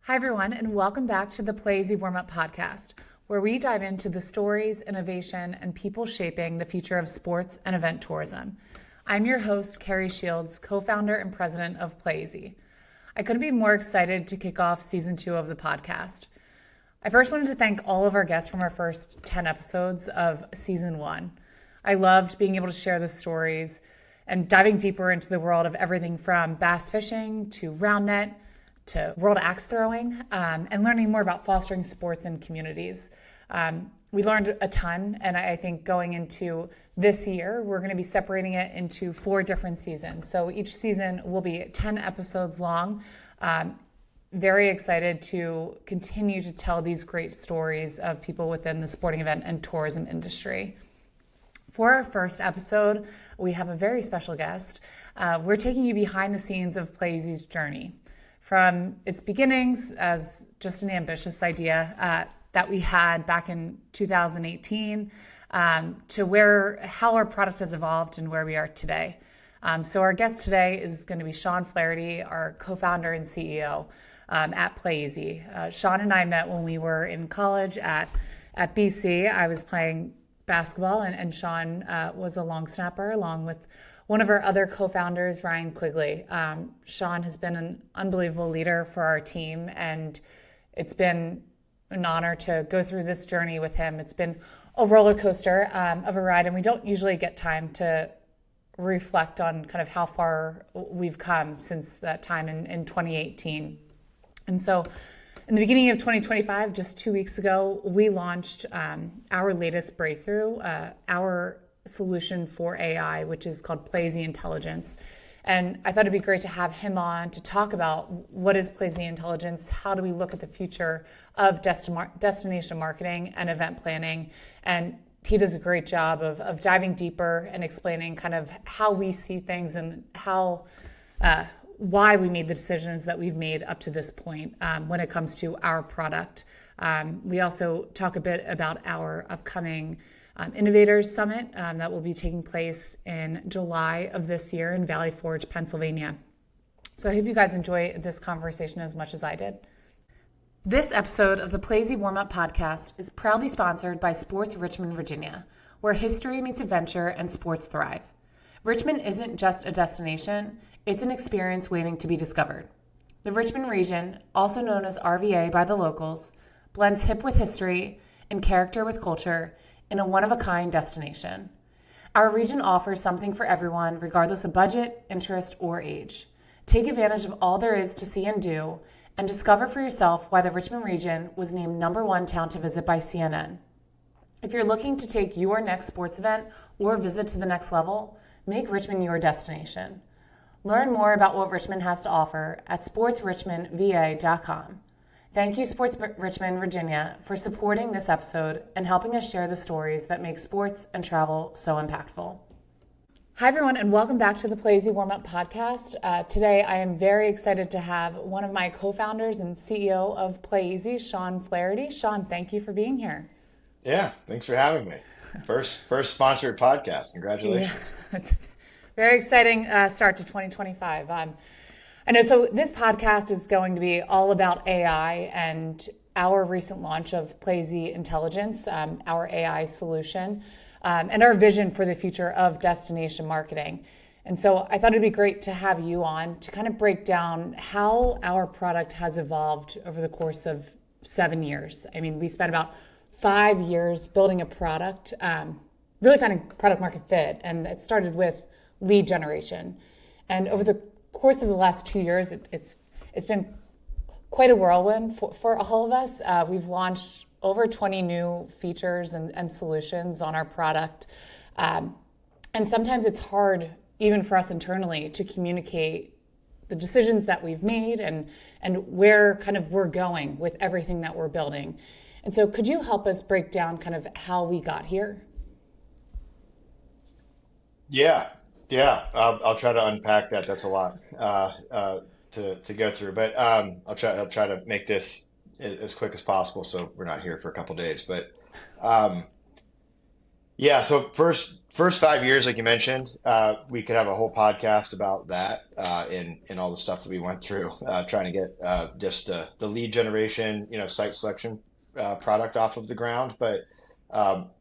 Hi, everyone, and welcome back to the Playeasy Warmup Podcast, where we dive into the stories, innovation, and people shaping the future of sports and event tourism. I'm your host, Kerri Shields, co-founder and president of Playeasy. I couldn't be more excited to kick off season 2 of the podcast. I first wanted to thank all of our guests from our first 10 episodes of season 1. I loved being able to share the stories and diving deeper into the world of everything from bass fishing to round net to world axe throwing, and learning more about fostering sports and communities. We learned a ton, and I think going into this year, we're going to be separating it into 4 different seasons. So each season will be 10 episodes long. Very excited to continue to tell these great stories of people within the sporting event and tourism industry. For our first episode, we have a very special guest. We're taking you behind the scenes of Playeasy's journey. From its beginnings as just an ambitious idea that we had back in 2018 to how our product has evolved and where we are today. So our guest today is going to be Sean Flaherty, our co-founder and CEO at Playeasy. Sean and I met when we were in college at BC. I was playing basketball and Sean was a long snapper along with one of our other co-founders, Ryan Quigley. Sean has been an unbelievable leader for our team, and it's been an honor to go through this journey with him. It's been a roller coaster of a ride, and we don't usually get time to reflect on kind of how far we've come since that time in 2018. And so in the beginning of 2025, just 2 weeks ago, we launched our latest breakthrough, our solution for AI, which is called Playeasy Intelligence. And I thought it'd be great to have him on to talk about what is Playeasy Intelligence, how do we look at the future of destination marketing and event planning. And he does a great job of diving deeper and explaining kind of how we see things and why we made the decisions that we've made up to this point when it comes to our product. We also talk a bit about our upcoming Innovator Summit that will be taking place in July of this year in Valley Forge, Pennsylvania. So I hope you guys enjoy this conversation as much as I did. This episode of the Playeasy Warmup Podcast is proudly sponsored by Sports Richmond, Virginia, where history meets adventure and sports thrive. Richmond isn't just a destination, it's an experience waiting to be discovered. The Richmond region, also known as RVA by the locals, blends hip with history and character with culture in a one-of-a-kind destination. Our region offers something for everyone, regardless of budget, interest, or age. Take advantage of all there is to see and do, and discover for yourself why the Richmond region was named #1 town to visit by CNN. If you're looking to take your next sports event or visit to the next level, make Richmond your destination. Learn more about what Richmond has to offer at sportsrichmondva.com. Thank you, Sports Richmond, Virginia, for supporting this episode and helping us share the stories that make sports and travel so impactful. Hi, everyone, and welcome back to the Playeasy Warmup Podcast. Today, I am very excited to have one of my co-founders and CEO of Playeasy, Sean Flaherty. Sean, thank you for being here. Yeah, thanks for having me. First sponsored podcast. Congratulations. Yeah, it's a very exciting start to 2025. I know, so this podcast is going to be all about AI and our recent launch of Playeasy Intelligence, our AI solution, and our vision for the future of destination marketing. And so I thought it'd be great to have you on to kind of break down how our product has evolved over the course of 7 years. I mean, we spent about 5 years building a product, really finding product market fit, and it started with lead generation. And over the course of the last 2 years, it's been quite a whirlwind for all of us. We've launched over 20 new features and solutions on our product. And sometimes it's hard, even for us internally, to communicate the decisions that we've made and where kind of we're going with everything that we're building. And so could you help us break down kind of how we got here? Yeah. I'll try to unpack that. That's a lot to go through, but I'll try to make this as quick as possible, so we're not here for a couple of days. But so first first 5 years, like you mentioned, we could have a whole podcast about that in all the stuff that we went through, trying to get just the lead generation, site selection product off of the ground. But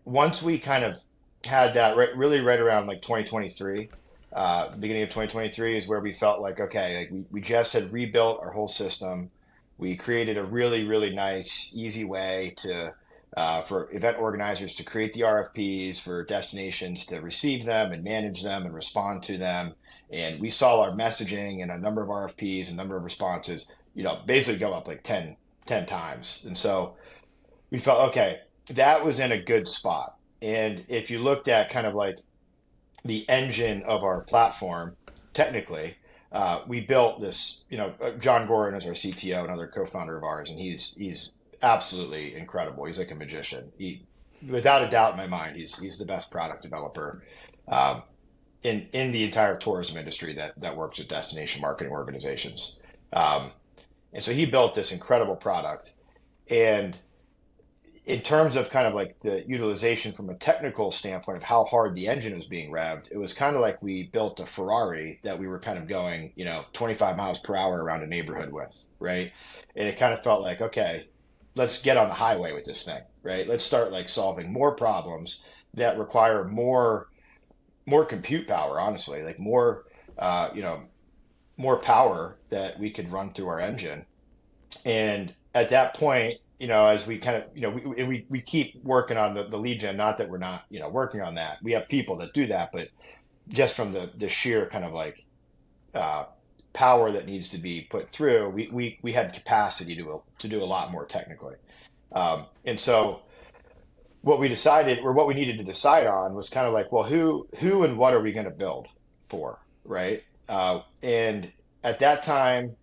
once we kind of had that really right around like 2023, the beginning of 2023 is where we felt like, okay, like we just had rebuilt our whole system. We created a really, really nice, easy way to for event organizers to create the RFPs, for destinations to receive them and manage them and respond to them. And we saw our messaging and a number of RFPs, a number of responses, basically go up like 10 times. And so we felt, okay, that was in a good spot. And if you looked at kind of like the engine of our platform, technically, we built this, John Gorin is our CTO, another co-founder of ours, and he's absolutely incredible. He's like a magician. Without a doubt in my mind, he's the best product developer in the entire tourism industry that works with destination marketing organizations. And so he built this incredible product. And in terms of kind of like the utilization from a technical standpoint of how hard the engine was being revved, it was kind of like we built a Ferrari that we were kind of going, 25 miles per hour around a neighborhood with, right? And it kind of felt like, okay, let's get on the highway with this thing, right? Let's start like solving more problems that require more compute power, honestly, like more power that we could run through our engine. And at that point, as we kind of, we keep working on the lead gen, not that we're not, working on that. We have people that do that, but just from the sheer kind of like power that needs to be put through, we had capacity to do a lot more technically. And so what we decided, or what we needed to decide on, was kind of like, well, who and what are we going to build for, right? And at that time,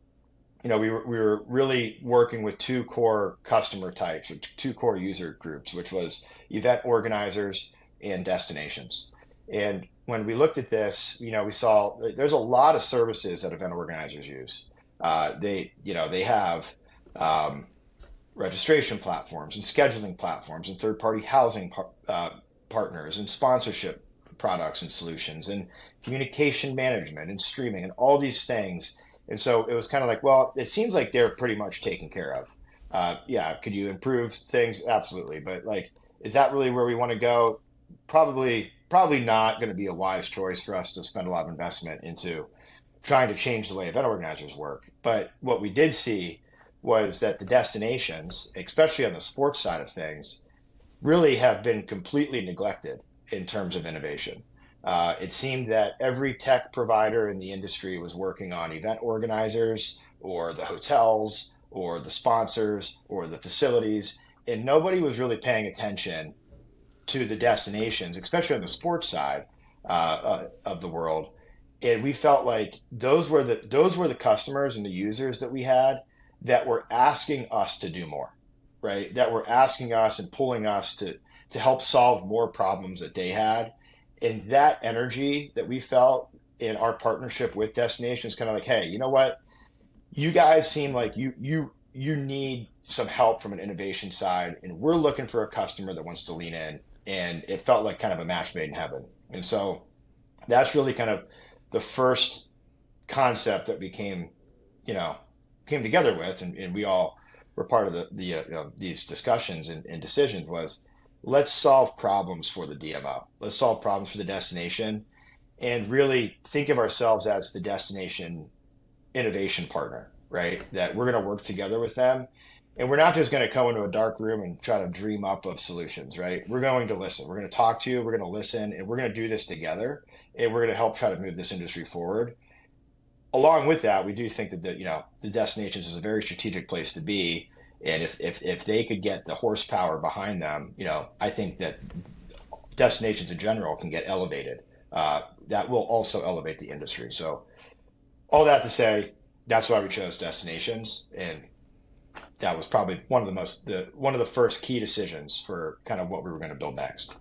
we were really working with two core customer types, or two core user groups, which was event organizers and destinations. And when we looked at this, we saw there's a lot of services that event organizers use. They have registration platforms and scheduling platforms and third-party housing partners and sponsorship products and solutions and communication management and streaming and all these things. And so it was kind of like, well, it seems like they're pretty much taken care of. Yeah, could you improve things? Absolutely. But like, is that really where we want to go? Probably not going to be a wise choice for us to spend a lot of investment into trying to change the way event organizers work. But what we did see was that the destinations, especially on the sports side of things, really have been completely neglected in terms of innovation. It seemed that every tech provider in the industry was working on event organizers or the hotels or the sponsors or the facilities, and nobody was really paying attention to the destinations, especially on the sports side of the world. And we felt like those were the customers and the users that we had that were asking us to do more, right? That were asking us and pulling us to help solve more problems that they had. And that energy that we felt in our partnership with destinations, kind of like, hey, you know what? You guys seem like you need some help from an innovation side, and we're looking for a customer that wants to lean in. And it felt like kind of a match made in heaven. And so that's really kind of the first concept that we came together with, and we all were part of these discussions and decisions, was let's solve problems for the DMO. Let's solve problems for the destination and really think of ourselves as the destination innovation partner, right? That we're going to work together with them. And we're not just going to go into a dark room and try to dream up of solutions, right? We're going to listen. We're going to talk to you. We're going to listen, and we're going to do this together. And we're going to help try to move this industry forward. Along with that, we do think that the destinations is a very strategic place to be. And if they could get the horsepower behind them, I think that destinations in general can get elevated. That will also elevate the industry. So all that to say, that's why we chose destinations, and that was probably one of the first key decisions for kind of what we were going to build next.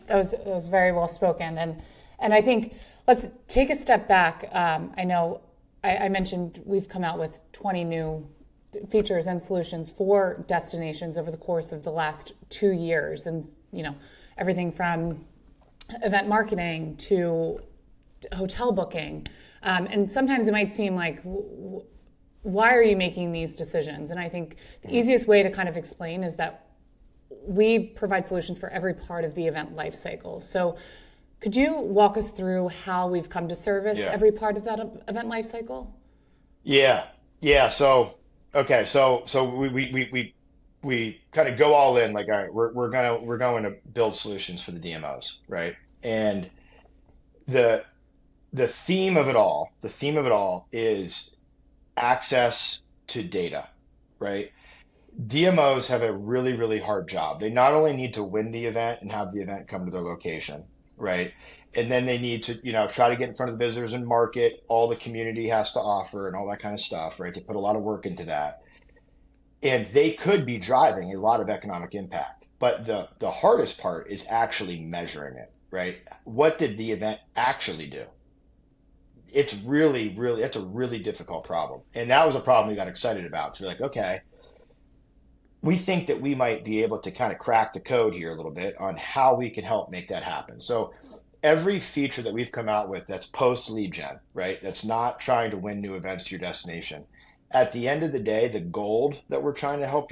That was very well spoken, and I think let's take a step back. I know I mentioned we've come out with 20 new features and solutions for destinations over the course of the last 2 years, and everything from event marketing to hotel booking. And sometimes it might seem like, why are you making these decisions? And I think the easiest way to kind of explain is that we provide solutions for every part of the event life cycle. So could you walk us through how we've come to service every part of that event life cycle? Yeah. Yeah. Okay. We kind of go all in, like, all right, we're going to build solutions for the DMOs, right? And the the theme of it all is access to data, right? DMOs have a really, really hard job. They not only need to win the event and have the event come to their location, right? And then they need to, try to get in front of the visitors and market all the community has to offer and all that kind of stuff, right? They put a lot of work into that. And they could be driving a lot of economic impact. But the hardest part is actually measuring it, right? What did the event actually do? It's really, really, it's a really difficult problem. And that was a problem we got excited about. So we're like, okay, we think that we might be able to kind of crack the code here a little bit on how we can help make that happen. So every feature that we've come out with that's post lead gen, right? That's not trying to win new events to your destination. At the end of the day, the gold that we're trying to help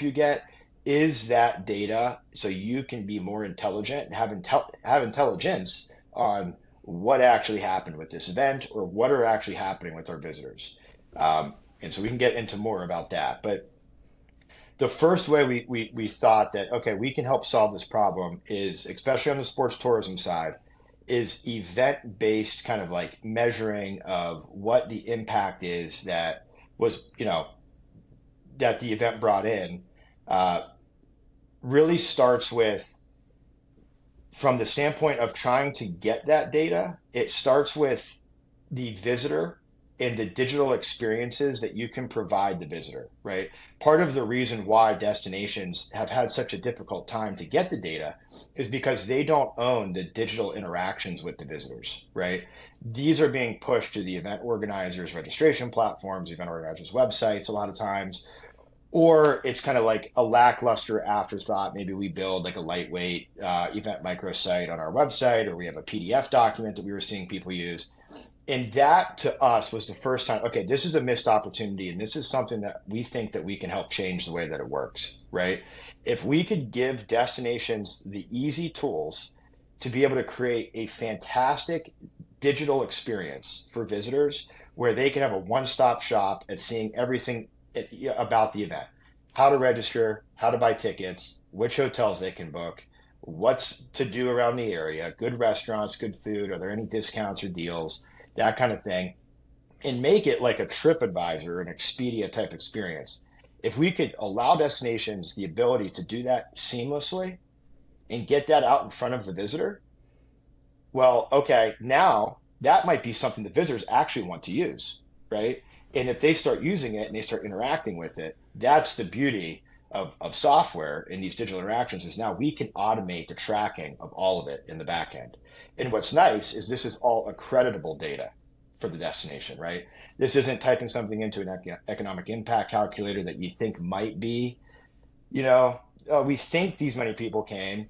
you get is that data so you can be more intelligent and have intelligence on what actually happened with this event or what are actually happening with our visitors. And so we can get into more about that. But the first way we thought that, okay, we can help solve this problem is, especially on the sports tourism side, is event-based kind of like measuring of what the impact is that was, that the event brought in, really starts with, from the standpoint of trying to get that data, it starts with the visitor and the digital experiences that you can provide the visitor, right? Part of the reason why destinations have had such a difficult time to get the data is because they don't own the digital interactions with the visitors, right? These are being pushed to the event organizers' registration platforms, event organizers' websites a lot of times, or it's kind of like a lackluster afterthought. Maybe we build like a lightweight event microsite on our website, or we have a PDF document that we were seeing people use. And that to us was the first time, okay, this is a missed opportunity, and this is something that we think that we can help change the way that it works, right? If we could give destinations the easy tools to be able to create a fantastic digital experience for visitors where they can have a one-stop shop at seeing everything about the event, how to register, how to buy tickets, which hotels they can book, what's to do around the area, good restaurants, good food, are there any discounts or deals, that kind of thing, and make it like a TripAdvisor, an Expedia type experience. If we could allow destinations the ability to do that seamlessly and get that out in front of the visitor, well, okay, now that might be something the visitors actually want to use, right? And if they start using it and they start interacting with it, that's the beauty of software in these digital interactions, is now we can automate the tracking of all of it in the back end. And what's nice is this is all accreditable data for the destination, right? This isn't typing something into an economic impact calculator that you think might be, we think these many people came,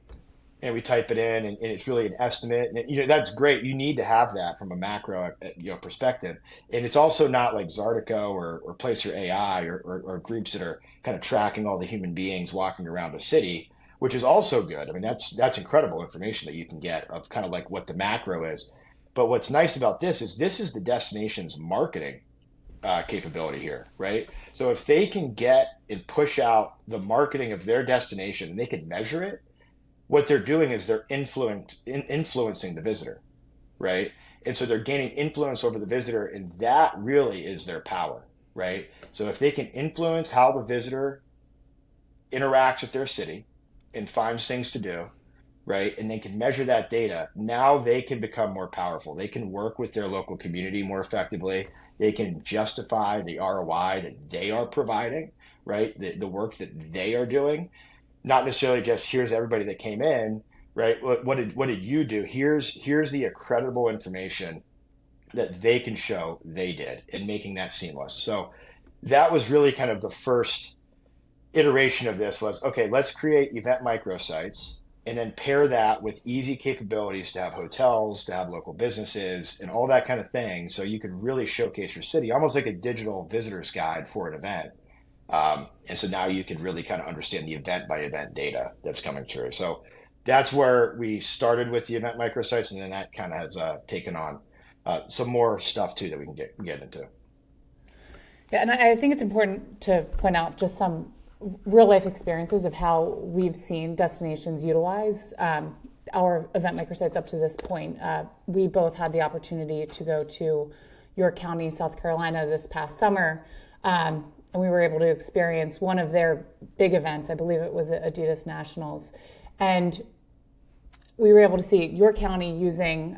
and we type it in, and it's really an estimate. And that's great. You need to have that from a macro perspective. And it's also not like Zartico or Placer AI or groups that are kind of tracking all the human beings walking around a city, which is also good. I mean, that's incredible information that you can get of kind of like what the macro is. But what's nice about this is the destination's marketing capability here, right? So if they can get and push out the marketing of their destination and they can measure it, what they're doing is they're influencing the visitor, right? And so they're gaining influence over the visitor, and that really is their power, right? So if they can influence how the visitor interacts with their city and finds things to do, right, and they can measure that data, now they can become more powerful. They can work with their local community more effectively. They can justify the ROI that they are providing, right? The work that they are doing. Not necessarily just here's everybody that came in, right? What did you do? Here's the accreditable information that they can show they did, and making that seamless. So that was really kind of the first iteration of this was, okay, let's create event microsites and then pair that with easy capabilities to have hotels, to have local businesses, and all that kind of thing. So you could really showcase your city, almost like a digital visitor's guide for an event. And so now you can really kind of understand the event by event data that's coming through. So that's where we started with the event microsites, and then that kind of has taken on some more stuff too that we can get into. Yeah, and I think it's important to point out just some real life experiences of how we've seen destinations utilize our event microsites up to this point. We both had the opportunity to go to York County, South Carolina this past summer, and we were able to experience one of their big events. I believe it was Adidas Nationals. And we were able to see York County using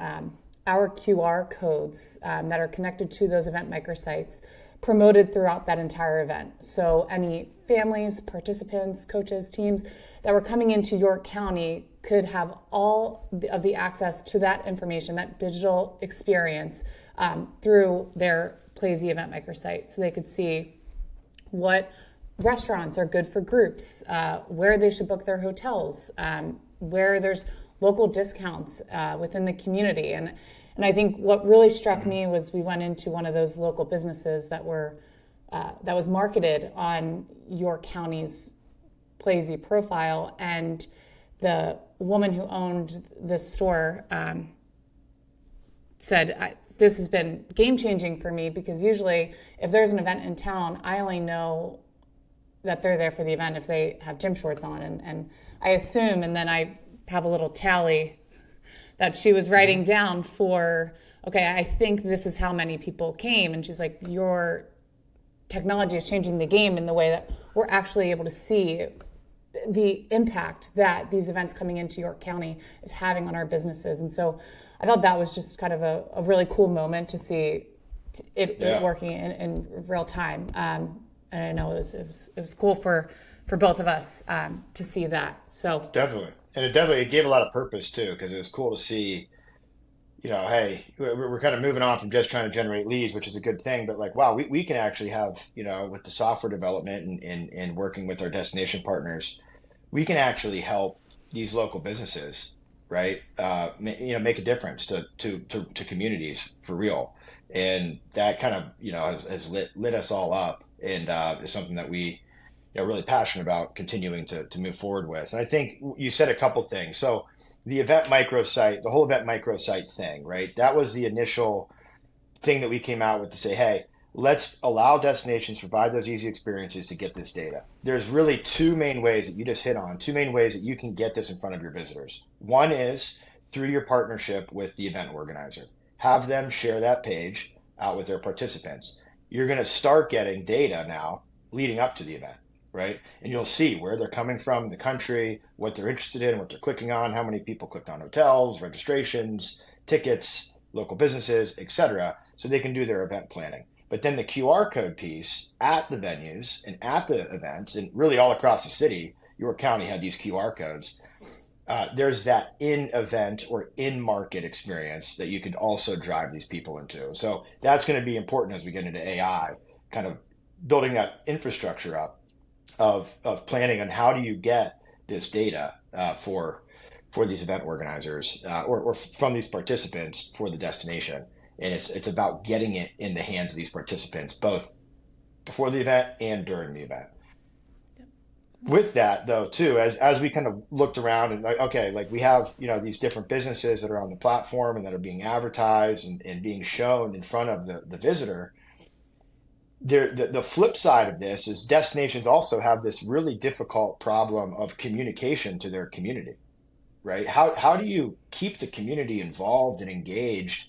our QR codes that are connected to those event microsites promoted throughout that entire event. So any families, participants, coaches, teams that were coming into York County could have all of the access to that information, that digital experience through their Playeasy event microsite. So they could see what restaurants are good for groups, where they should book their hotels, where there's local discounts within the community. And I think what really struck me was we went into one of those local businesses that was marketed on York County's Playeasy profile, and the woman who owned this store said, this has been game-changing for me, because usually if there's an event in town, I only know that they're there for the event if they have gym shorts on. And I assume, and then I have a little tally that she was writing down for, okay, I think this is how many people came. And she's like, your technology is changing the game in the way that we're actually able to see the impact that these events coming into York County is having on our businesses. And so I thought that was just kind of a really cool moment to see it working in real time. And I know it was cool for both of us to see that. So Definitely. And it gave a lot of purpose too, because it was cool to see, hey, we're kind of moving on from just trying to generate leads, which is a good thing, but like, wow, we can actually have, with the software development and working with our destination partners, we can actually help these local businesses, right? Make a difference to communities for real. And that kind of, has lit us all up, and is something that we, really passionate about continuing to move forward with. And I think you said a couple things. So the event microsite, the whole event microsite thing, right? That was the initial thing that we came out with to say, hey, let's allow destinations to provide those easy experiences to get this data. There's really two main ways that you just hit on, two main ways that you can get this in front of your visitors. One is through your partnership with the event organizer. Have them share that page out with their participants. You're going to start getting data now leading up to the event, right? And you'll see where they're coming from in the country, what they're interested in, what they're clicking on, how many people clicked on hotels, registrations, tickets, local businesses, etc., so they can do their event planning. But then the QR code piece at the venues and at the events, and really all across the city, York County had these QR codes. There's that in-event or in-market experience that you could also drive these people into. So that's going to be important as we get into AI, kind of building that infrastructure up of planning on how do you get this data for these event organizers or from these participants for the destination. And it's about getting it in the hands of these participants, both before the event and during the event. Yep. With that, though, too, as we kind of looked around and like we have, these different businesses that are on the platform and that are being advertised and being shown in front of the visitor. The flip side of this is destinations also have this really difficult problem of communication to their community, right? How do you keep the community involved and engaged,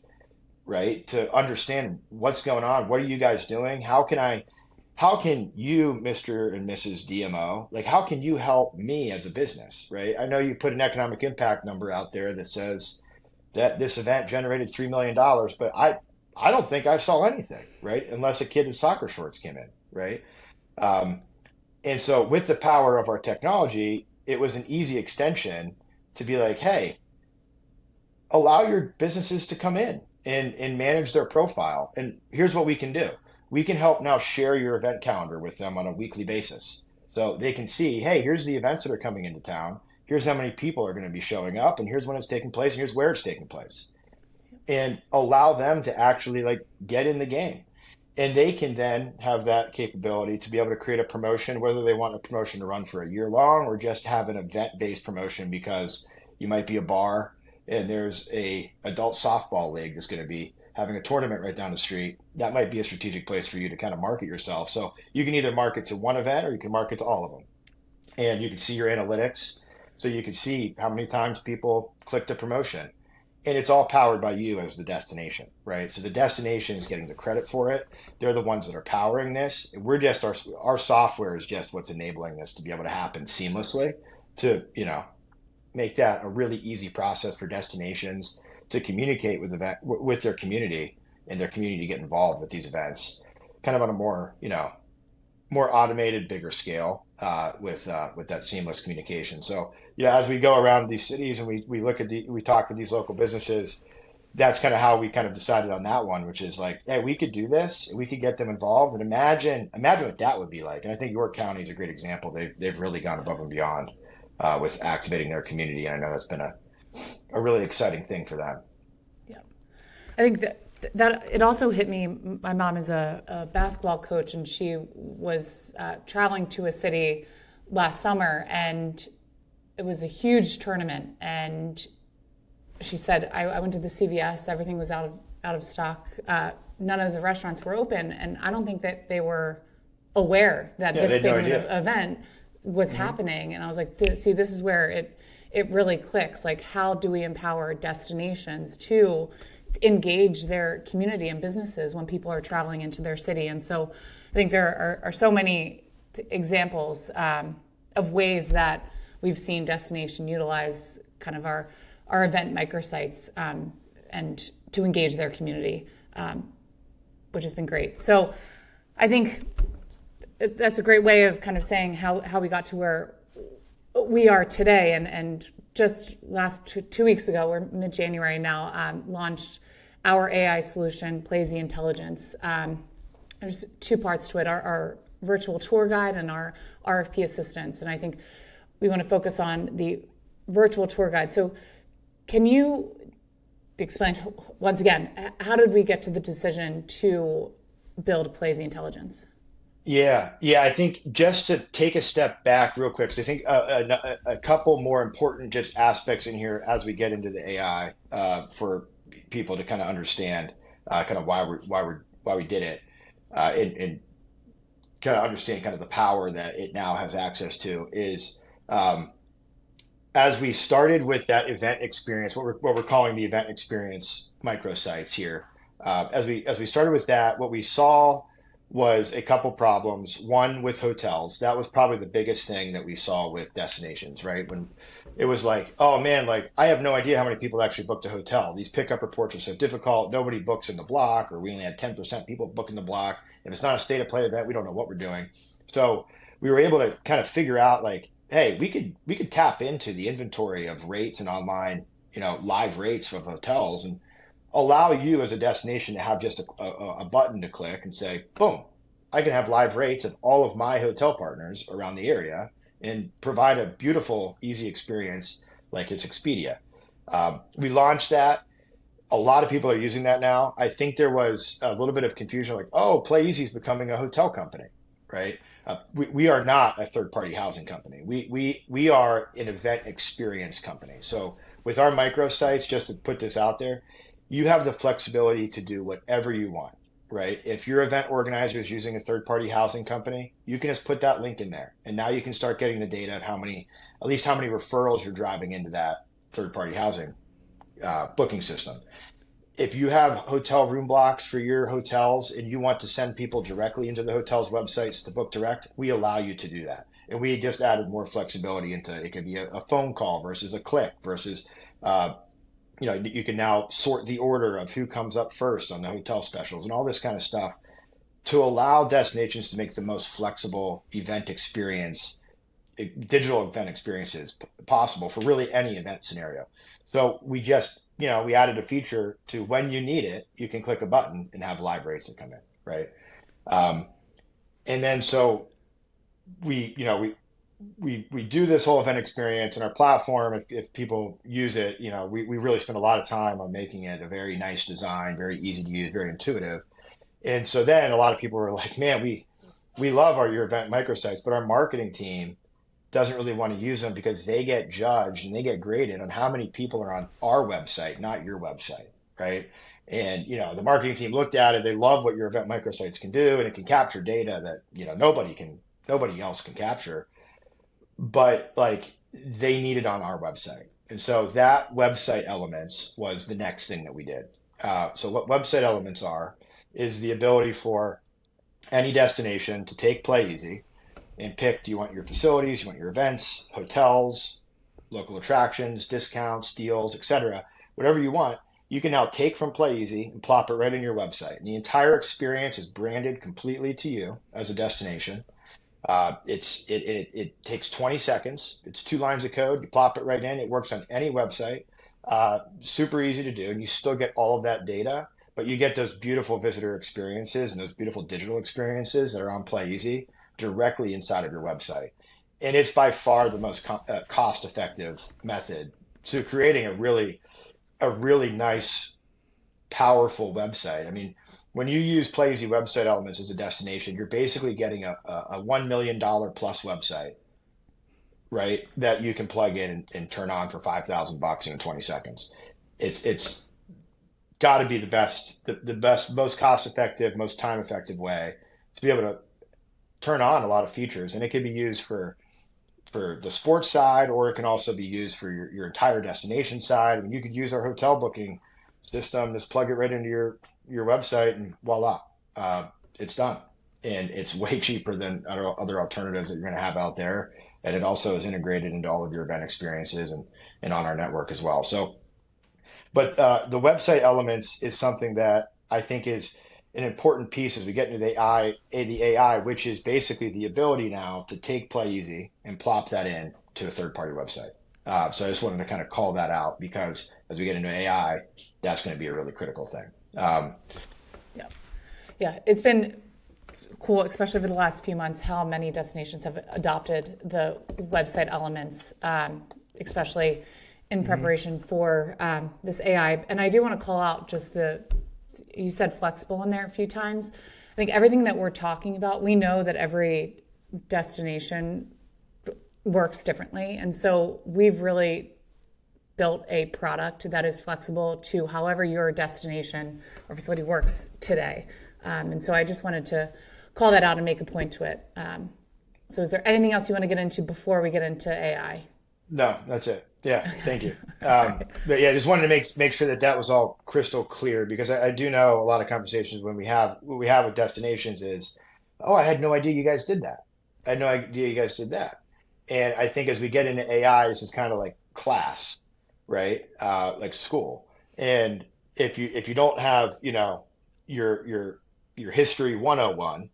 right? To understand what's going on. What are you guys doing? How can you, Mr. and Mrs. DMO, like how can you help me as a business, right? I know you put an economic impact number out there that says that this event generated $3 million, but I don't think I saw anything, right? Unless a kid in soccer shorts came in, right? And so with the power of our technology, it was an easy extension to be like, hey, allow your businesses to come in and manage their profile. And here's what we can do. We can help now share your event calendar with them on a weekly basis. So they can see, hey, here's the events that are coming into town. here's how many people are going to be showing up, and here's when it's taking place, and here's where it's taking place, and allow them to actually like get in the game. And they can then have that capability to be able to create a promotion, whether they want a promotion to run for a year long or just have an event-based promotion because you might be a bar and there's a adult softball league that's going to be having a tournament right down the street. That might be a strategic place for you to kind of market yourself. So you can either market to one event or you can market to all of them. And you can see your analytics. So you can see how many times people click the promotion. And it's all powered by you as the destination, right? So the destination is getting the credit for it. They're the ones that are powering this. We're just our software is just what's enabling this to be able to happen seamlessly to, make that a really easy process for destinations to communicate with their community and their community to get involved with these events, kind of on a more automated, bigger scale with that seamless communication. So as we go around these cities and we talk with these local businesses, that's kind of how we kind of decided on that one, which is like, hey, we could do this, we could get them involved, and imagine what that would be like. And I think York County is a great example. They've really gone above and beyond with activating their community, and I know that's been a really exciting thing for them. Yeah, I think that it also hit me. My mom is a basketball coach, and she was traveling to a city last summer, and it was a huge tournament. And she said, I went to the CVS, everything was out of stock. None of the restaurants were open, and I don't think that they were aware that this big of an event was happening. And I was like, this is where it really clicks. Like, how do we empower destinations to engage their community and businesses when people are traveling into their city? And so I think there are so many examples of ways that we've seen destination utilize kind of our event microsites and to engage their community, which has been great. So I think that's a great way of kind of saying how we got to where we are today. And just last 2 weeks ago, we're mid-January now, launched our AI solution, Playeasy Intelligence. There's two parts to it, our virtual tour guide and our RFP assistance. And I think we want to focus on the virtual tour guide. So can you explain, once again, how did we get to the decision to build Playeasy Intelligence? Yeah. I think just to take a step back real quick, because I think a couple more important just aspects in here as we get into the AI for people to kind of understand kind of why we did it and kind of understand kind of the power that it now has access to is as we started with that event experience, what we're calling the event experience microsites here. As we started with that, what we saw was a couple problems. One with hotels. That was probably the biggest thing that we saw with destinations, right? When it was like, oh man, like I have no idea how many people actually booked a hotel. These pickup reports are so difficult. Nobody books in the block, or we only had 10% people book in the block. If it's not a state of play event, we don't know what we're doing. So we were able to kind of figure out like, hey, we could tap into the inventory of rates and online, live rates from hotels and allow you as a destination to have just a button to click and say, boom, I can have live rates of all of my hotel partners around the area and provide a beautiful, easy experience like it's Expedia. We launched that. A lot of people are using that now. I think there was a little bit of confusion like, oh, Playeasy is becoming a hotel company, right? We are not a third-party housing company. We are an event experience company. So with our microsites, just to put this out there, you have the flexibility to do whatever you want, right? If your event organizer is using a third-party housing company, you can just put that link in there. And now you can start getting the data of how many referrals you're driving into that third-party housing booking system. If you have hotel room blocks for your hotels and you want to send people directly into the hotel's websites to book direct, we allow you to do that. And we just added more flexibility into it. It could be a phone call versus a click versus you can now sort the order of who comes up first on the hotel specials and all this kind of stuff to allow destinations to make the most flexible event experience, digital event experiences possible for really any event scenario. So we just, we added a feature to when you need it, you can click a button and have live rates that come in, right? And then so we we do this whole event experience in our platform. If people use it, we really spend a lot of time on making it a very nice design, very easy to use, very intuitive. And so then a lot of people were like, man, we love your event microsites, but our marketing team doesn't really want to use them because they get judged and they get graded on how many people are on our website, not your website, right? And the marketing team looked at it. They love what your event microsites can do, and it can capture data that nobody else can capture. But like they need it on our website, and so that website elements was the next thing that we did. So what website elements is the ability for any destination to take Playeasy and pick, do you want your facilities, you want your events, hotels, local attractions, discounts, deals, etc. Whatever you want, you can now take from Playeasy and plop it right in your website. And the entire experience is branded completely to you as a destination. It takes 20 seconds. It's 2 lines of code. You plop it right in. It works on any website. Super easy to do, and you still get all of that data, but you get those beautiful visitor experiences and those beautiful digital experiences that are on Playeasy directly inside of your website. And it's by far the most cost-effective method to creating a really nice, powerful website. I mean, when you use Playeasy website elements as a destination, you're basically getting a $1 million plus website, right? That you can plug in and turn on for $5,000 in 20 seconds. It's got to be the best, most cost-effective, most time-effective way to be able to turn on a lot of features. And it can be used for the sports side, or it can also be used for your entire destination side. I mean, you could use our hotel booking system, just plug it right into your website, and voila, it's done. And it's way cheaper than other alternatives that you're going to have out there. And it also is integrated into all of your event experiences and on our network as well. So, but the website elements is something that I think is an important piece as we get into the AI, which is basically the ability now to take Playeasy and plop that in to a third-party website. So I just wanted to kind of call that out, because as we get into AI, that's going to be a really critical thing. Yeah, it's been cool, especially over the last few months, how many destinations have adopted the website elements, especially in preparation for this AI. And I do want to call out just you said flexible in there a few times. I think everything that we're talking about, we know that every destination works differently. And so we've really built a product that is flexible to however your destination or facility works today. And so I just wanted to call that out and make a point to it. So is there anything else you want to get into before we get into AI? No, that's it. Yeah, thank you. But yeah, just wanted to make sure that was all crystal clear, because I do know a lot of conversations when we have with destinations is, oh, I had no idea you guys did that. I had no idea you guys did that. And I think as we get into AI, this is kind of like class, right? Like school. And if you don't have, your history 101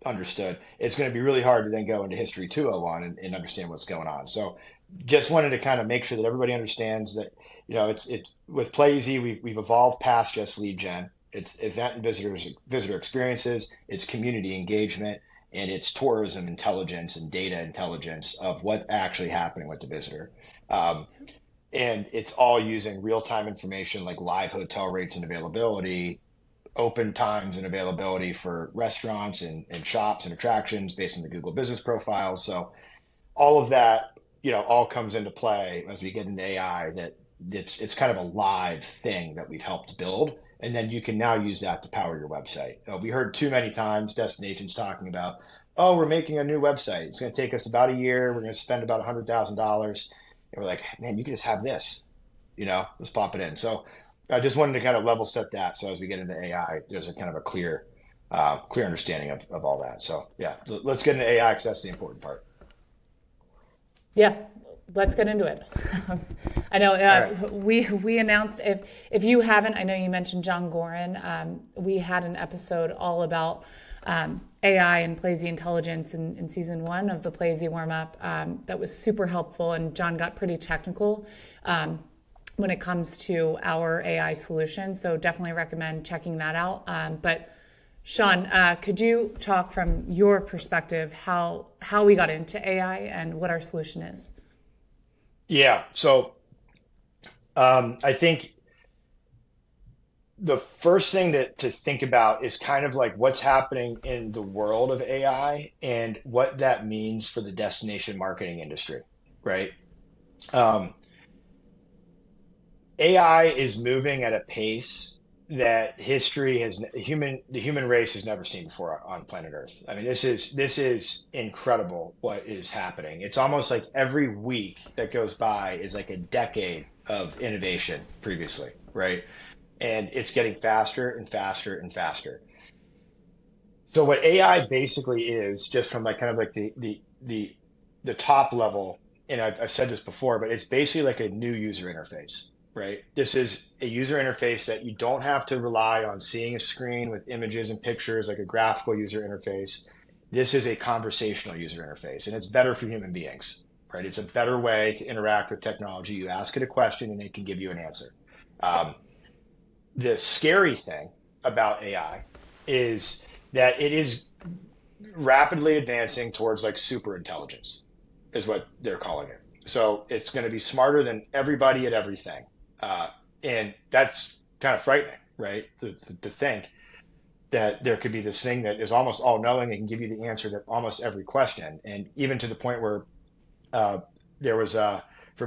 understood, it's going to be really hard to then go into history 201 and understand what's going on. So just wanted to kind of make sure that everybody understands that, it's with Playeasy, we've evolved past just lead gen. It's event and visitor experiences, it's community engagement, and it's tourism intelligence and data intelligence of what's actually happening with the visitor. And it's all using real-time information like live hotel rates and availability, open times and availability for restaurants and shops and attractions based on the Google business profiles. So all of that, all comes into play as we get into AI, that it's kind of a live thing that we've helped build. And then you can now use that to power your website. We heard too many times destinations talking about, oh, we're making a new website. It's going to take us about a year. We're going to spend about $100,000. And we're like, man, you can just have this, let's pop it in. So I just wanted to kind of level set that. So as we get into AI, there's a kind of a clear understanding of all that. So yeah, let's get into AI, because that's the important part. Yeah, let's get into it. I know right. we announced, if you haven't, I know you mentioned John Gorin. We had an episode all about AI and Playeasy Intelligence in season 1 of the Playeasy Warmup. That was super helpful, and John got pretty technical when it comes to our AI solution. So definitely recommend checking that out. But Sean, could you talk from your perspective how we got into AI and what our solution is? Yeah. So I think the first thing to think about is kind of like what's happening in the world of AI and what that means for the destination marketing industry, right? Um, AI is moving at a pace that the human race has never seen before on planet Earth. I mean, this is incredible what is happening. It's almost like every week that goes by is like a decade of innovation previously, right? And it's getting faster and faster and faster. So what AI basically is, just from like kind of like the top level, and I've said this before, but it's basically like a new user interface, right? This is a user interface that you don't have to rely on seeing a screen with images and pictures like a graphical user interface. This is a conversational user interface, and it's better for human beings, right? It's a better way to interact with technology. You ask it a question, and it can give you an answer. Um, the scary thing about AI is that it is rapidly advancing towards like super intelligence, is what they're calling it. So it's going to be smarter than everybody at everything. Uh, and that's kind of frightening, right? To think that there could be this thing that is almost all knowing and can give you the answer to almost every question. And even to the point where uh, there was for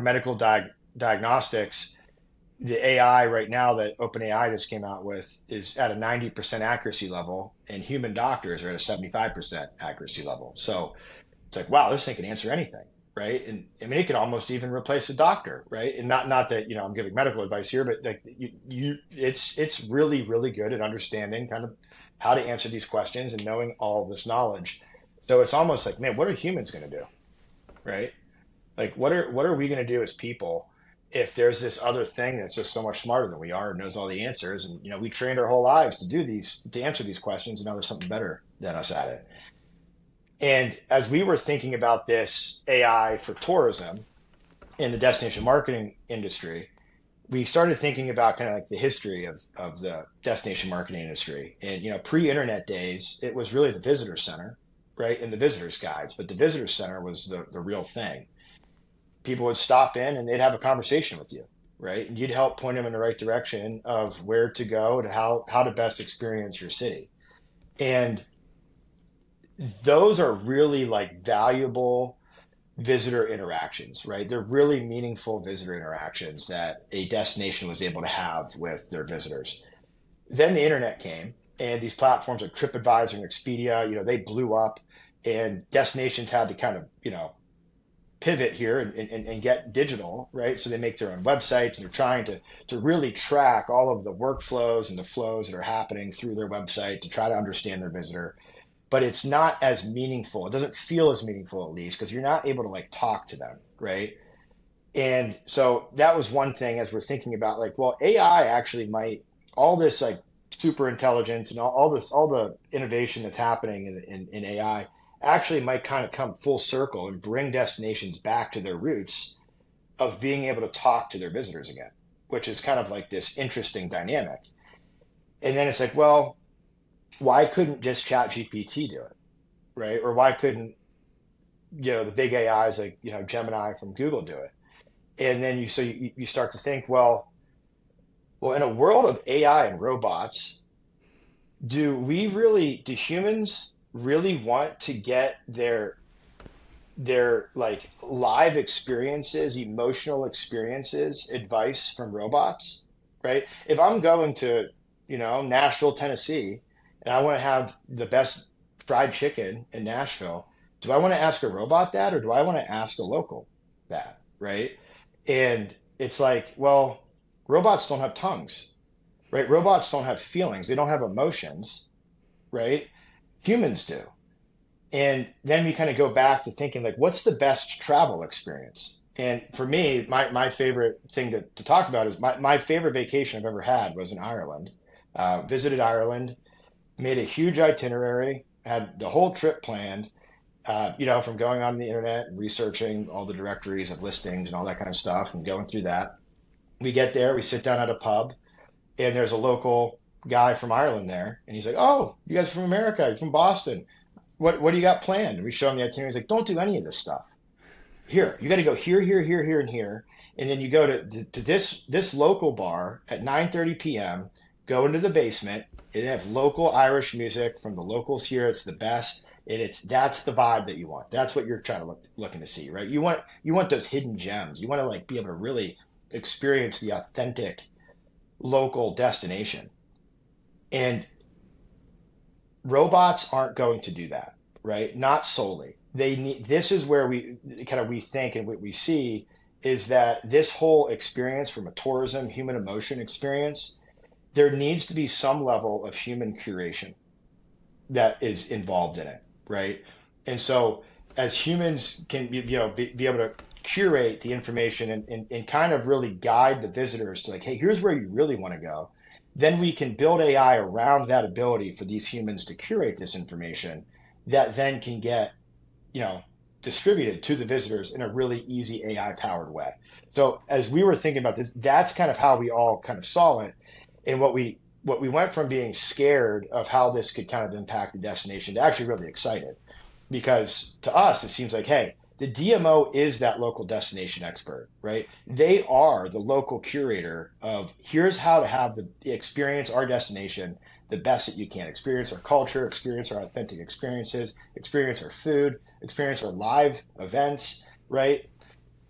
diagnostics, the AI right now that OpenAI just came out with is at a 90% accuracy level, and human doctors are at a 75% accuracy level. So it's like, wow, this thing can answer anything, right? And I mean, it could almost even replace a doctor, right? And not that I'm giving medical advice here, but like it's really really good at understanding kind of how to answer these questions and knowing all of this knowledge. So it's almost like, man, what are humans going to do, right? Like, what are we going to do as people if there's this other thing that's just so much smarter than we are and knows all the answers? And we trained our whole lives to answer these questions, and now there's something better than us at it. And as we were thinking about this AI for tourism in the destination marketing industry, we started thinking about kind of like the history of the destination marketing industry. And pre-internet days, it was really the visitor center, right, and the visitors guides. But the visitor center was the real thing. People would stop in and they'd have a conversation with you, right? And you'd help point them in the right direction of where to go and how to best experience your city. And those are really like valuable visitor interactions, right? They're really meaningful visitor interactions that a destination was able to have with their visitors. Then the internet came, and these platforms like TripAdvisor and Expedia, they blew up, and destinations had to kind of, pivot here and get digital, right? So they make their own websites, and they're trying to really track all of the workflows and the flows that are happening through their website to try to understand their visitor. But it's not as meaningful. It doesn't feel as meaningful, at least, because you're not able to like talk to them, right? And so that was one thing as we're thinking about like, well, AI actually might, all this like super intelligence and all the innovation that's happening in AI actually might kind of come full circle and bring destinations back to their roots of being able to talk to their visitors again, which is kind of like this interesting dynamic. And then it's like, well, why couldn't just Chat GPT do it, right? Or why couldn't, the big AIs like, Gemini from Google do it? And then you start to think, well, in a world of AI and robots, do humans really want to get their like live experiences, emotional experiences, advice from robots, right? If I'm going to, Nashville, Tennessee, and I want to have the best fried chicken in Nashville, do I want to ask a robot that, or do I want to ask a local that, right? And it's like, well, robots don't have tongues, right? Robots don't have feelings. They don't have emotions, right? Humans do. And then we kind of go back to thinking like, what's the best travel experience? And for me, my favorite thing to talk about is my favorite vacation I've ever had was in Ireland. Visited Ireland, made a huge itinerary, had the whole trip planned, from going on the internet and researching all the directories of listings and all that kind of stuff and going through that. We get there, we sit down at a pub, and there's a local guy from Ireland there, and he's like, "Oh, you guys are from America? You're from Boston? What do you got planned?" And we show him the itinerary. He's like, "Don't do any of this stuff. Here, you got to go here, here, here, here, and here, and then you go to this local bar at 9:30 p.m. Go into the basement. They have local Irish music from the locals here. It's the best. That's the vibe that you want. That's what you're trying to looking to see, right? You want those hidden gems. You want to like be able to really experience the authentic local destination. And robots aren't going to do that, right? Not solely. They need, this is where we think and what we see is that this whole experience from a tourism human emotion experience, there needs to be some level of human curation that is involved in it, right? And so as humans can be able to curate the information and kind of really guide the visitors to like, hey, here's where you really want to go, then we can build AI around that ability for these humans to curate this information that then can get, distributed to the visitors in a really easy AI powered way. So as we were thinking about this, that's kind of how we all kind of saw it. And what we went from being scared of how this could kind of impact the destination to actually really excited. Because to us, it seems like, hey, the DMO is that local destination expert, right? They are the local curator of here's how to have the experience our destination the best that you can. Experience our culture, experience our authentic experiences, experience our food, experience our live events, right?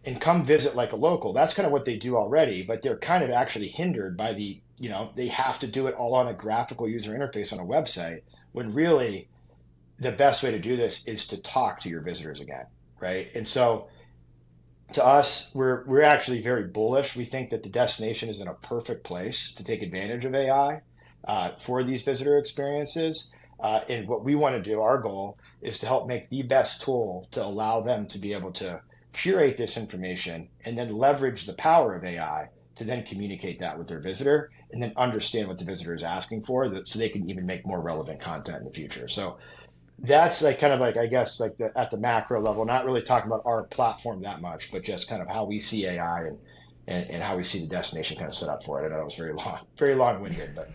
And come visit like a local. That's kind of what they do already, but they're kind of actually hindered by they have to do it all on a graphical user interface on a website when really the best way to do this is to talk to your visitors again, right? And so to us, we're actually very bullish. We think that the destination is in a perfect place to take advantage of AI for these visitor experiences. And what we want to do, our goal is to help make the best tool to allow them to be able to curate this information and then leverage the power of AI to then communicate that with their visitor and then understand what the visitor is asking for so they can even make more relevant content in the future. So that's like kind of like, I guess, like at the macro level, not really talking about our platform that much, but just kind of how we see AI and how we see the destination kind of set up for it. I know it was very long-winded, but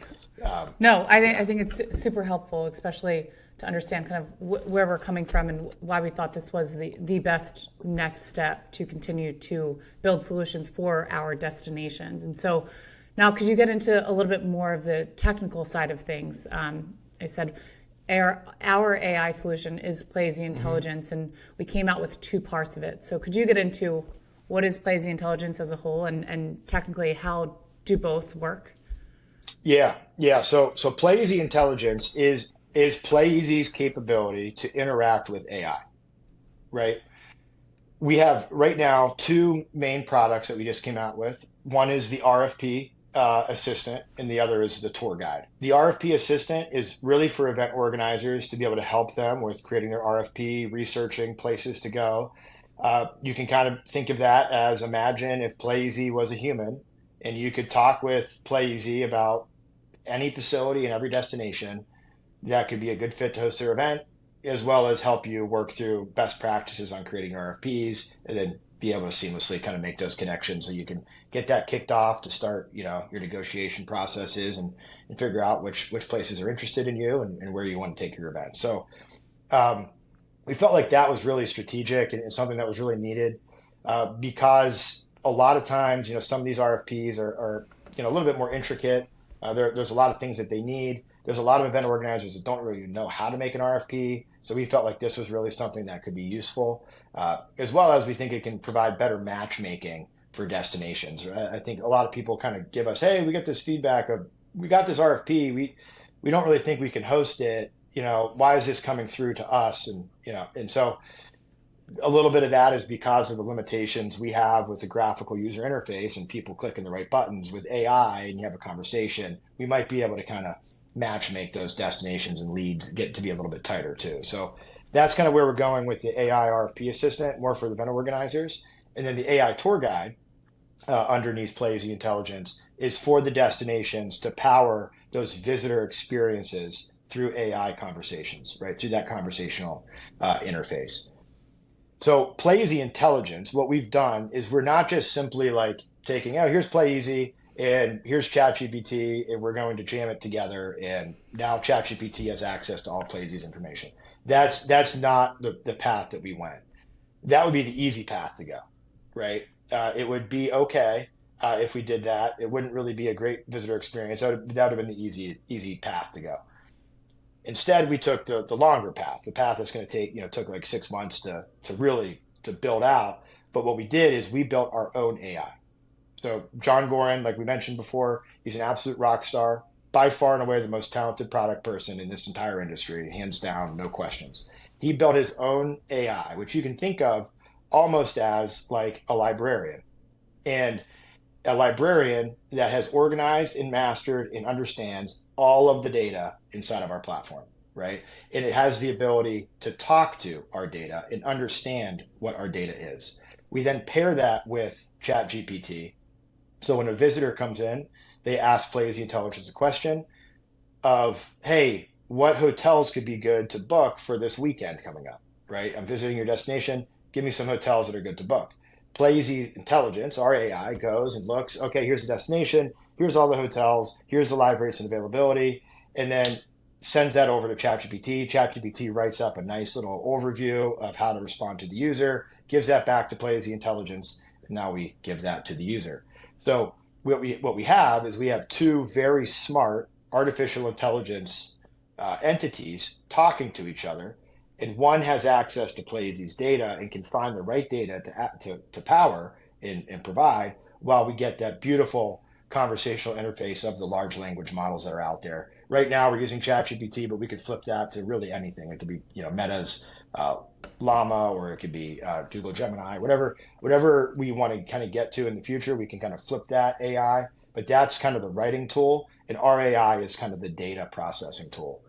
No, I think it's super helpful, especially to understand kind of where we're coming from and why we thought this was the best next step to continue to build solutions for our destinations. And so now could you get into a little bit more of the technical side of things? I said our AI solution is Playeasy Intelligence, and we came out with two parts of it. So could you get into what is Playeasy Intelligence as a whole and technically how do both work? Yeah. So Playeasy Intelligence is Playeasy's capability to interact with AI, right? We have right now two main products that we just came out with. One is the RFP assistant, and the other is the tour guide. The RFP assistant is really for event organizers to be able to help them with creating their RFP, researching places to go. You can kind of think of that as imagine if Playeasy was a human and you could talk with Playeasy about any facility and every destination that could be a good fit to host their event, as well as help you work through best practices on creating RFPs and then be able to seamlessly kind of make those connections so you can get that kicked off to start, your negotiation processes and figure out which places are interested in you and where you want to take your event. So we felt like that was really strategic and something that was really needed because a lot of times, some of these RFPs are a little bit more intricate. There's a lot of things that they need. There's a lot of event organizers that don't really know how to make an RFP. So we felt like this was really something that could be useful, as well as we think it can provide better matchmaking for destinations. I think a lot of people kind of give us, hey, we get this feedback of, we got this RFP. We don't really think we can host it. Why is this coming through to us? And so a little bit of that is because of the limitations we have with the graphical user interface and people clicking the right buttons. With AI and you have a conversation, we might be able to kind of match make those destinations and leads get to be a little bit tighter too. So that's kind of where we're going with the AI RFP assistant, more for the event organizers. And then the AI tour guide underneath Playeasy Intelligence is for the destinations to power those visitor experiences through AI conversations, right? Through that conversational interface. So Playeasy Intelligence, what we've done is we're not just simply like taking, here's Playeasy, and here's ChatGPT, and we're going to jam it together. And now ChatGPT has access to all Playasy information. That's not the path that we went. That would be the easy path to go, right? It would be okay if we did that. It wouldn't really be a great visitor experience. That would have been the easy path to go. Instead, we took the longer path, the path that's going to take, took like 6 months to really to build out. But what we did is we built our own AI. So John Gorin, like we mentioned before, he's an absolute rock star, by far and away the most talented product person in this entire industry, hands down, no questions. He built his own AI, which you can think of almost as like a librarian. And a librarian that has organized and mastered and understands all of the data inside of our platform, right? And it has the ability to talk to our data and understand what our data is. We then pair that with ChatGPT. So when a visitor comes in, they ask Playeasy Intelligence a question of, hey, what hotels could be good to book for this weekend coming up, right? I'm visiting your destination. Give me some hotels that are good to book. Playeasy Intelligence, our AI, goes and looks, okay, here's the destination, here's all the hotels, here's the live rates and availability, and then sends that over to ChatGPT. ChatGPT writes up a nice little overview of how to respond to the user, gives that back to Playeasy Intelligence, and now we give that to the user. So what we have is we have two very smart artificial intelligence entities talking to each other, and one has access to Playeasy's data and can find the right data to power and provide, while we get that beautiful conversational interface of the large language models that are out there. Right now, we're using ChatGPT, but we could flip that to really anything. It could be, Meta's Llama, or it could be Google Gemini, whatever we want to kind of get to in the future. We can kind of flip that AI, but that's kind of the writing tool, and our AI is kind of the data processing tool.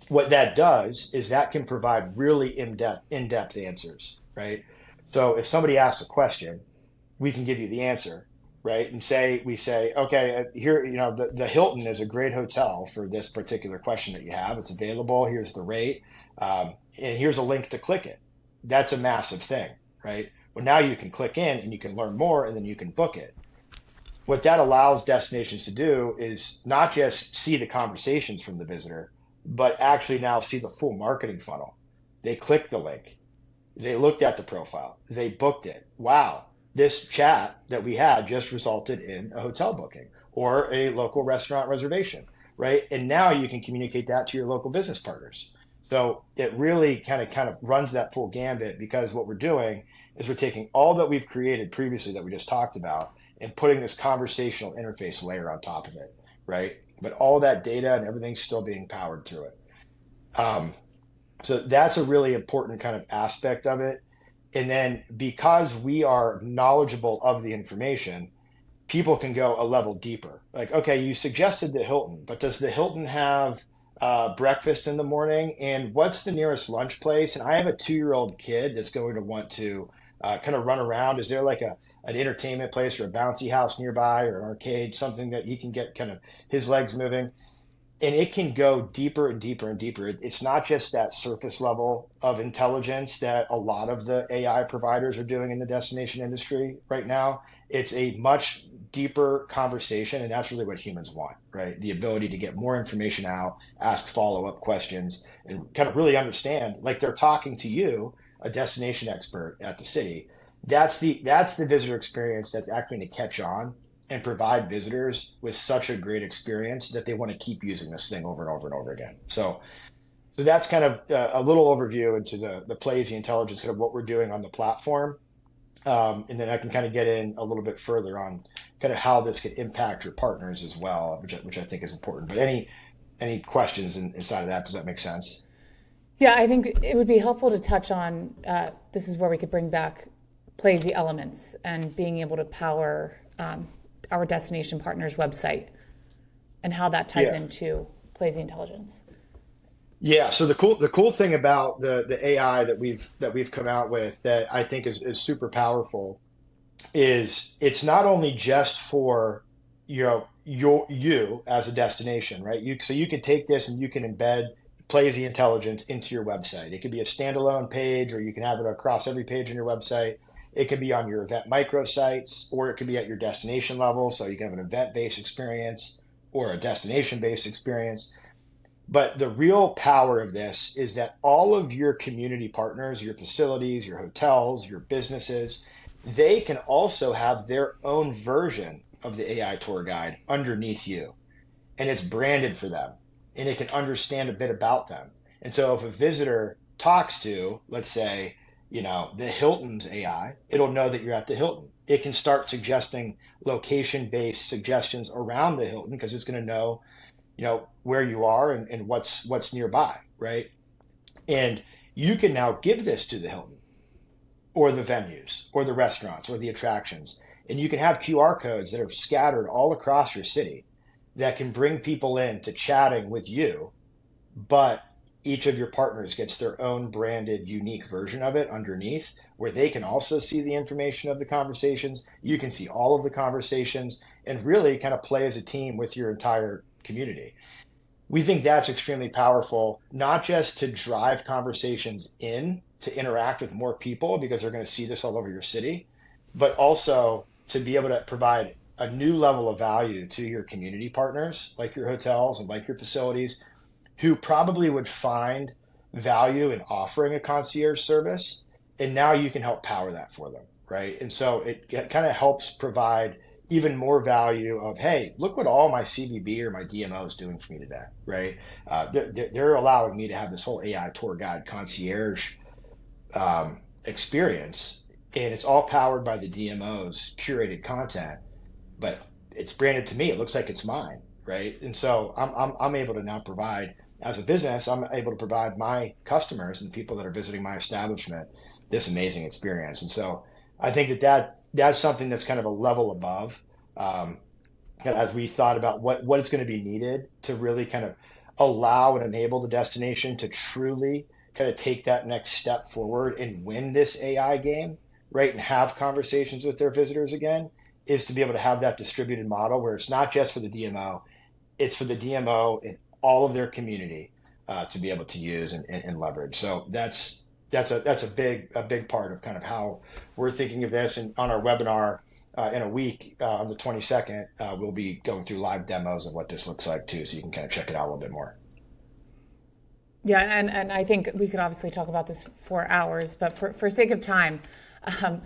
What that does is that can provide really in-depth answers, right? So if somebody asks a question, we can give you the answer, right? And we say, okay, here, the Hilton is a great hotel for this particular question that you have. It's available. Here's the rate, and here's a link to click it. That's a massive thing, right? Well, now you can click in and you can learn more, and then you can book it. What that allows destinations to do is not just see the conversations from the visitor, but actually now see the full marketing funnel. They clicked the link. They looked at the profile. They booked it. Wow, this chat that we had just resulted in a hotel booking or a local restaurant reservation, right? And now you can communicate that to your local business partners. So it really kind of runs that full gambit, because what we're doing is we're taking all that we've created previously that we just talked about and putting this conversational interface layer on top of it, right? But all that data and everything's still being powered through it. So that's a really important kind of aspect of it. And then because we are knowledgeable of the information, people can go a level deeper. Like, okay, you suggested the Hilton, but does the Hilton have breakfast in the morning? And what's the nearest lunch place? And I have a 2-year-old kid that's going to want to kind of run around. Is there like an entertainment place or a bouncy house nearby, or an arcade, something that he can get kind of his legs moving? And it can go deeper and deeper and deeper. It's not just that surface level of intelligence that a lot of the AI providers are doing in the destination industry right now. It's a much deeper conversation, and that's really what humans want, right? The ability to get more information out, ask follow-up questions, and kind of really understand, like they're talking to you, a destination expert at the city. That's the visitor experience that's actually going to catch on and provide visitors with such a great experience that they want to keep using this thing over and over and over again. So that's kind of a little overview into the Playeasy Intelligence, kind of what we're doing on the platform. And then I can kind of get in a little bit further on kind of how this could impact your partners as well, which I think is important. But any questions inside of that? Does that make sense? Yeah, I think it would be helpful to touch on, this is where we could bring back Playeasy Elements and being able to power our destination partner's website, and how that ties into Playeasy Intelligence. Yeah. So the cool thing about the AI that we've come out with that I think is super powerful is it's not only just for you as a destination, right? So you can take this and you can embed Playeasy Intelligence into your website. It could be a standalone page, or you can have it across every page on your website. It can be on your event microsites, or it could be at your destination level. So you can have an event-based experience or a destination-based experience. But the real power of this is that all of your community partners, your facilities, your hotels, your businesses, they can also have their own version of the AI tour guide underneath you. And it's branded for them. And it can understand a bit about them. And so if a visitor talks to, let's say, the Hilton's AI, it'll know that you're at the Hilton. It can start suggesting location-based suggestions around the Hilton because it's going to know where you are and what's nearby, right? And you can now give this to the Hilton or the venues or the restaurants or the attractions, and you can have QR codes that are scattered all across your city that can bring people in to chatting with you, but each of your partners gets their own branded unique version of it underneath, where they can also see the information of the conversations. You can see all of the conversations and really kind of play as a team with your entire community. We think that's extremely powerful, not just to drive conversations in to interact with more people because they're going to see this all over your city, but also to be able to provide a new level of value to your community partners, like your hotels and like your facilities, who probably would find value in offering a concierge service. And now you can help power that for them, right? And so it kind of helps provide even more value of, hey, look what all my CVB or my DMO is doing for me today, right? They're allowing me to have this whole AI tour guide concierge experience, and it's all powered by the DMO's curated content, but it's branded to me. It looks like it's mine, right? And so I'm able to now provide, as a business, I'm able to provide my customers and people that are visiting my establishment this amazing experience. And so I think that's something that's kind of a level above, as we thought about what is going to be needed to really kind of allow and enable the destination to truly kind of take that next step forward and win this AI game, right? And have conversations with their visitors again, is to be able to have that distributed model where it's not just for the DMO, it's for the DMO and all of their community to be able to use and leverage. So that's a big part of kind of how we're thinking of this. And on our webinar in a week, on the 22nd, we'll be going through live demos of what this looks like too, so you can kind of check it out a little bit more. Yeah, and I think we could obviously talk about this for hours, but for sake of time, a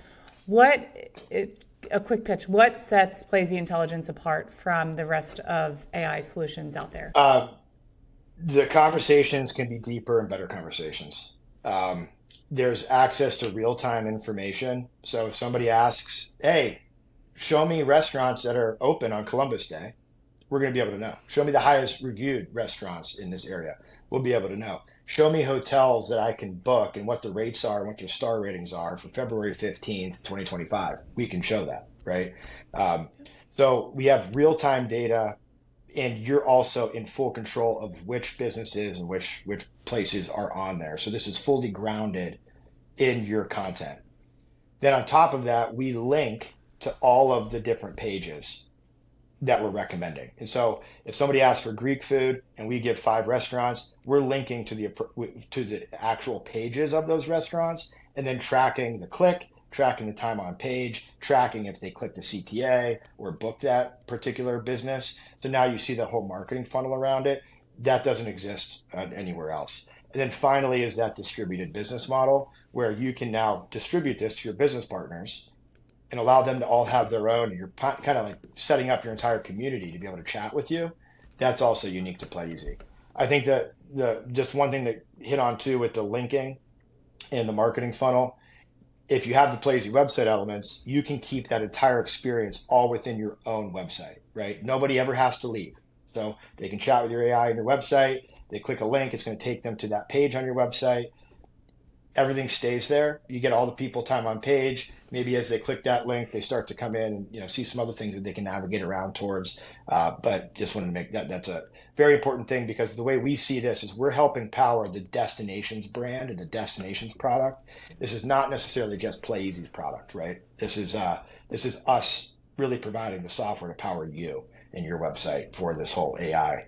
quick pitch, what sets Playeasy Intelligence apart from the rest of AI solutions out there? The conversations can be deeper and better conversations. There's access to real-time information. So if somebody asks, hey, show me restaurants that are open on Columbus Day, we're going to be able to know. Show me the highest reviewed restaurants in this area. We'll be able to know. Show me hotels that I can book and what the rates are and what their star ratings are for February 15th, 2025. We can show that, right? So we have real-time data, and you're also in full control of which businesses and which places are on there. So this is fully grounded in your content. Then on top of that, we link to all of the different pages that we're recommending. And so if somebody asks for Greek food and we give 5 restaurants, we're linking to the actual pages of those restaurants, and then tracking the click, tracking the time on page, tracking if they click the CTA or book that particular business. So now you see the whole marketing funnel around it. That doesn't exist anywhere else. And then finally is that distributed business model where you can now distribute this to your business partners and allow them to all have their own. You're kind of like setting up your entire community to be able to chat with you. That's also unique to Playeasy. I think that just one thing to hit on too with the linking and the marketing funnel, if you have the Playeasy website elements, you can keep that entire experience all within your own website, right? Nobody ever has to leave. So they can chat with your AI on your website. They click a link. It's going to take them to that page on your website. Everything stays there. You get all the people time on page. Maybe as they click that link, they start to come in and see some other things that they can navigate around towards. But just wanted to make that's a very important thing, because the way we see this is we're helping power the destinations brand and the destinations product. This is not necessarily just Playeasy's product, right? This is us really providing the software to power you and your website for this whole AI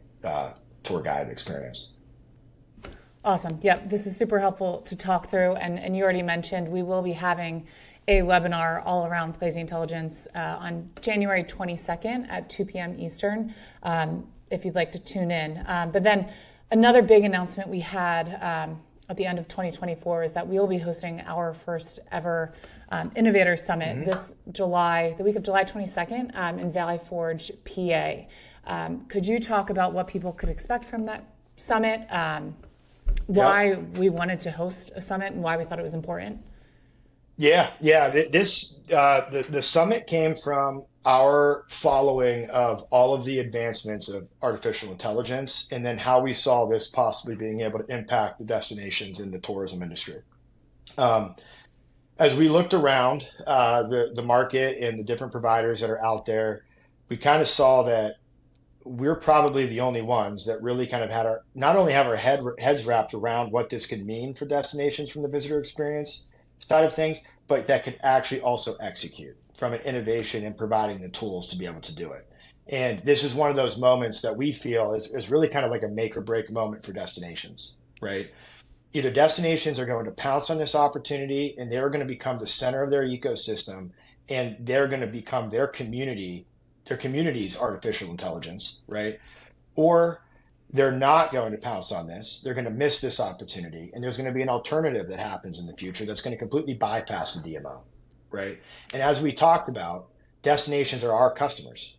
tour guide experience. Awesome. Yep. This is super helpful to talk through. And you already mentioned we will be having a webinar all around Playeasy Intelligence on January 22nd at 2 p.m. Eastern, if you'd like to tune in. But then another big announcement we had at the end of 2024 is that we will be hosting our first ever Innovator Summit this July, the week of July 22nd in Valley Forge, PA. Could you talk about what people could expect from that summit, why we wanted to host a summit and why we thought it was important? The summit came from our following of all of the advancements of artificial intelligence, and then how we saw this possibly being able to impact the destinations in the tourism industry. As we looked around the market and the different providers that are out there, we kind of saw that we're probably the only ones that really kind of had not only have our heads wrapped around what this could mean for destinations from the visitor experience side of things, but that could actually also execute from an innovation and providing the tools to be able to do it. And this is one of those moments that we feel is really kind of like a make or break moment for destinations, right? Either destinations are going to pounce on this opportunity and they're going to become the center of their ecosystem, and they're going to become their community's artificial intelligence, right? Or they're not going to pounce on this. They're going to miss this opportunity, and there's going to be an alternative that happens in the future that's going to completely bypass the DMO, right? And as we talked about, destinations are our customers.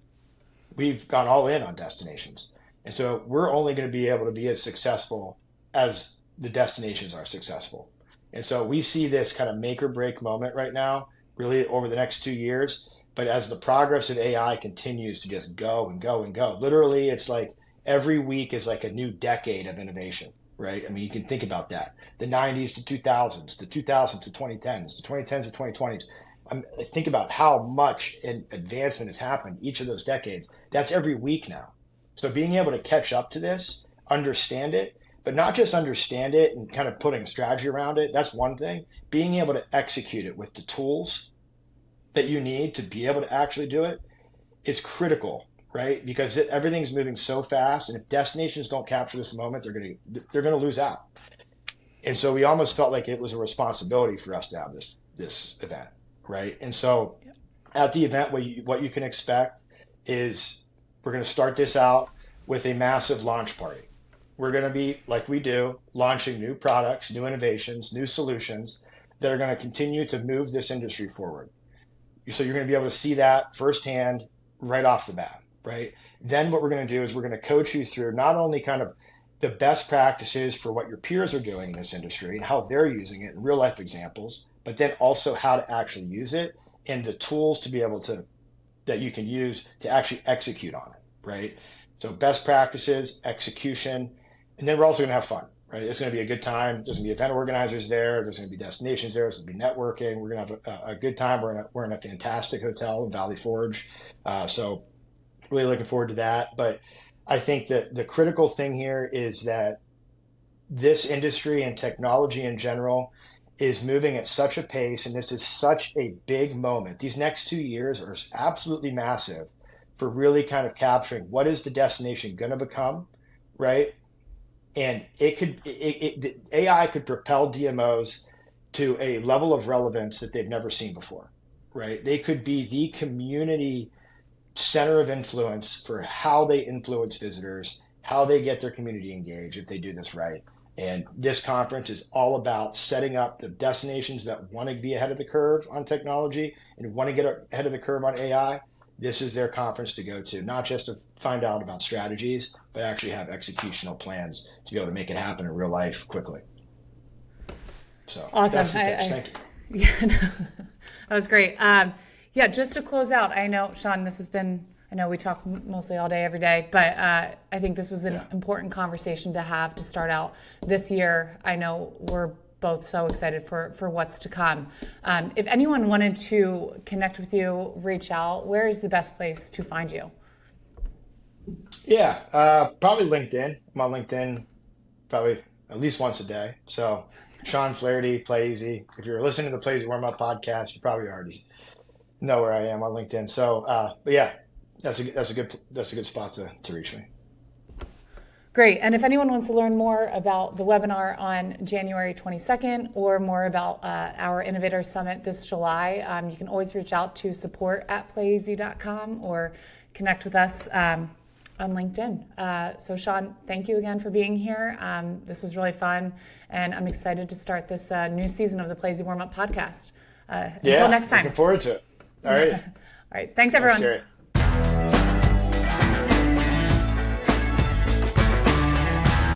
We've gone all in on destinations. And so we're only going to be able to be as successful as the destinations are successful. And so we see this kind of make or break moment right now, really over the next 2 years. But as the progress of AI continues to just go and go and go, literally it's like every week is like a new decade of innovation, right? I mean, you can think about that. The 90s to 2000s, the 2000s to 2010s, the 2010s to 2020s. Think about how much advancement has happened each of those decades. That's every week now. So being able to catch up to this, understand it, but not just understand it and kind of putting a strategy around it, that's one thing. Being able to execute it with the tools that you need to be able to actually do it is critical, right? Because everything's moving so fast, and if destinations don't capture this moment, they're going to lose out. And so we almost felt like it was a responsibility for us to have this event, right? And so at the event, what you can expect is we're going to start this out with a massive launch party. We're going to be, like we do, launching new products, new innovations, new solutions that are going to continue to move this industry forward. So you're going to be able to see that firsthand right off the bat, right? Then what we're going to do is we're going to coach you through not only kind of the best practices for what your peers are doing in this industry and how they're using it in real life examples, but then also how to actually use it and the tools to be able to, that you can use to actually execute on it, right? So best practices, execution, and then we're also going to have fun, right? It's going to be a good time. There's going to be event organizers there. There's going to be destinations there. There's going to be networking. We're going to have a good time. We're in a fantastic hotel in Valley Forge. So really looking forward to that. But I think that the critical thing here is that this industry and technology in general is moving at such a pace, and this is such a big moment. These next 2 years are absolutely massive for really kind of capturing what is the destination going to become, right? And AI could propel DMOs to a level of relevance that they've never seen before, right? They could be the community center of influence for how they influence visitors, how they get their community engaged if they do this right. And this conference is all about setting up the destinations that want to be ahead of the curve on technology and want to get ahead of the curve on AI. This is their conference to go to, not just to find out about strategies, but actually have executional plans to be able to make it happen in real life quickly. So awesome. Thank you. Yeah, no, that was great. Yeah, just to close out, I know, Sean, I know we talk mostly all day, every day, but I think this was an important conversation to have to start out this year. I know we're both so excited for what's to come. If anyone wanted to connect with you, reach out, where is the best place to find you? Yeah, probably LinkedIn. I'm on LinkedIn probably at least once a day. So Sean Flaherty, Playeasy. If you're listening to the Playeasy Warmup Podcast, you probably already know where I am on LinkedIn. So, but yeah, that's a good spot to reach me. Great. And if anyone wants to learn more about the webinar on January 22nd or more about our Innovator Summit this July, you can always reach out to support@playeasy.com or connect with us on LinkedIn. So Sean, thank you again for being here. This was really fun, and I'm excited to start this new season of the Playeasy Warmup Podcast. Until next time. Looking forward to it. All right. All right. Thanks, everyone. Thanks, Kerri.